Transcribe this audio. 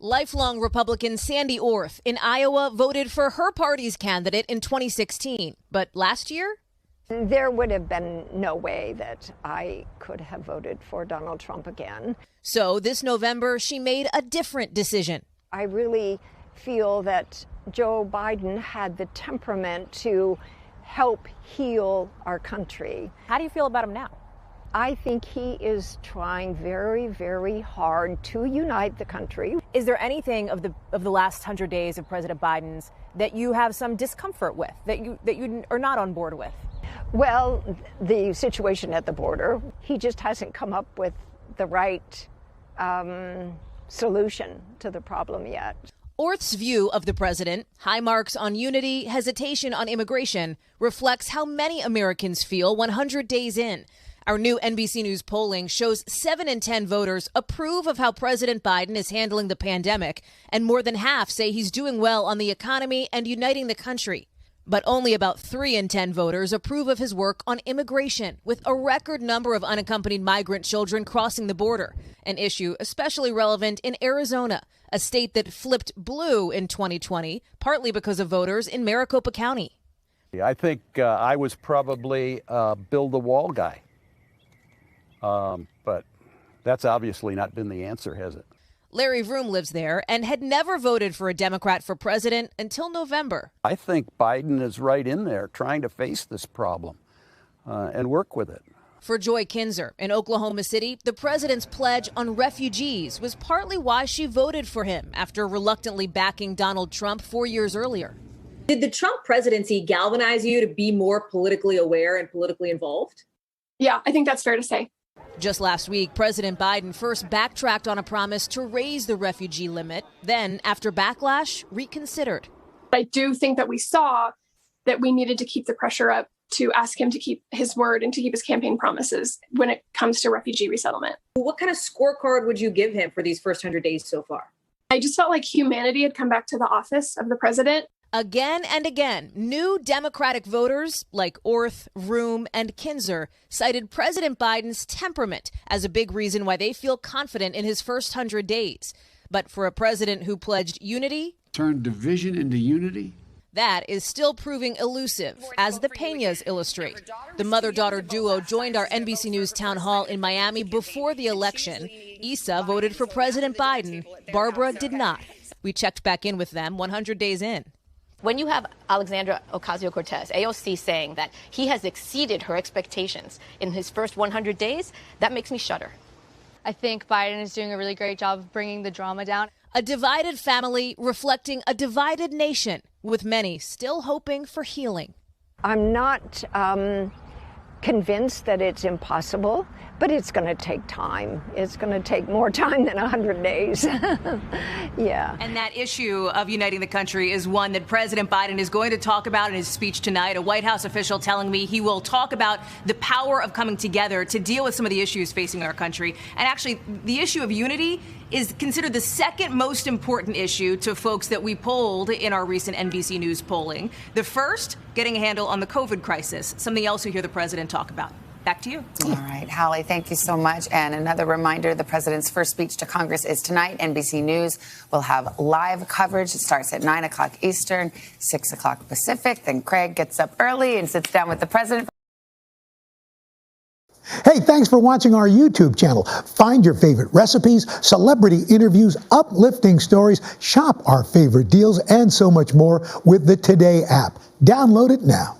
Lifelong Republican Sandy Orth in Iowa voted for her party's candidate in 2016. But last year? There would have been no way that I could have voted for Donald Trump again. So this November, she made a different decision. I really feel that Joe Biden had the temperament to help heal our country. How do you feel about him now? I think he is trying very, very hard to unite the country. Is there anything of the last 100 days of President Biden's that you have some discomfort with, that you are not on board with? Well, the situation at the border, he just hasn't come up with the right solution to the problem yet. Orth's view of the president, high marks on unity, hesitation on immigration, reflects how many Americans feel 100 days in. Our new NBC News polling shows 7 in 10 voters approve of how President Biden is handling the pandemic, and more than half say he's doing well on the economy and uniting the country. But only about 3 in 10 voters approve of his work on immigration, with a record number of unaccompanied migrant children crossing the border, an issue especially relevant in Arizona, a state that flipped blue in 2020, partly because of voters in Maricopa County. I think I was probably build the wall guy. But that's obviously not been the answer, has it? Larry Vroom lives there and had never voted for a Democrat for president until November. I think Biden is right in there trying to face this problem and work with it. For Joy Kinzer in Oklahoma City, the president's pledge on refugees was partly why she voted for him after reluctantly backing Donald Trump 4 years earlier. Did the Trump presidency galvanize you to be more politically aware and politically involved? Yeah, I think that's fair to say. Just last week, President Biden first backtracked on a promise to raise the refugee limit, then, after backlash, reconsidered. I do think that we saw that we needed to keep the pressure up to ask him to keep his word and to keep his campaign promises when it comes to refugee resettlement. What kind of scorecard would you give him for these first 100 days so far? I just felt like humanity had come back to the office of the president. Again and again, new Democratic voters like Orth, Vroom, and Kinzer cited President Biden's temperament as a big reason why they feel confident in his first 100 days. But for a president who pledged unity, turned division into unity, that is still proving elusive, as the Peñas illustrate. The mother-daughter duo joined our NBC News town hall in Miami before the election. Issa voted for President Biden. Barbara did not. We checked back in with them 100 days in. When you have Alexandra Ocasio-Cortez, AOC, saying that he has exceeded her expectations in his first 100 days, that makes me shudder. I think Biden is doing a really great job of bringing the drama down. A divided family reflecting a divided nation, with many still hoping for healing. I'm not convinced that it's impossible, but it's going to take time. It's going to take more time than 100 days. Yeah. And that issue of uniting the country is one that President Biden is going to talk about in his speech tonight. A White House official telling me he will talk about the power of coming together to deal with some of the issues facing our country. And actually, the issue of unity is considered the second most important issue to folks that we polled in our recent NBC News polling. The first, getting a handle on the COVID crisis, something else you hear the president talk about. Back to you. All right, Hallie, thank you so much. And another reminder, the president's first speech to Congress is tonight. NBC News will have live coverage. It starts at 9 o'clock Eastern, 6 o'clock Pacific. Then Craig gets up early and sits down with the president. Hey, thanks for watching our YouTube channel. Find your favorite recipes, celebrity interviews, uplifting stories, shop our favorite deals, and so much more with the Today app. Download it now.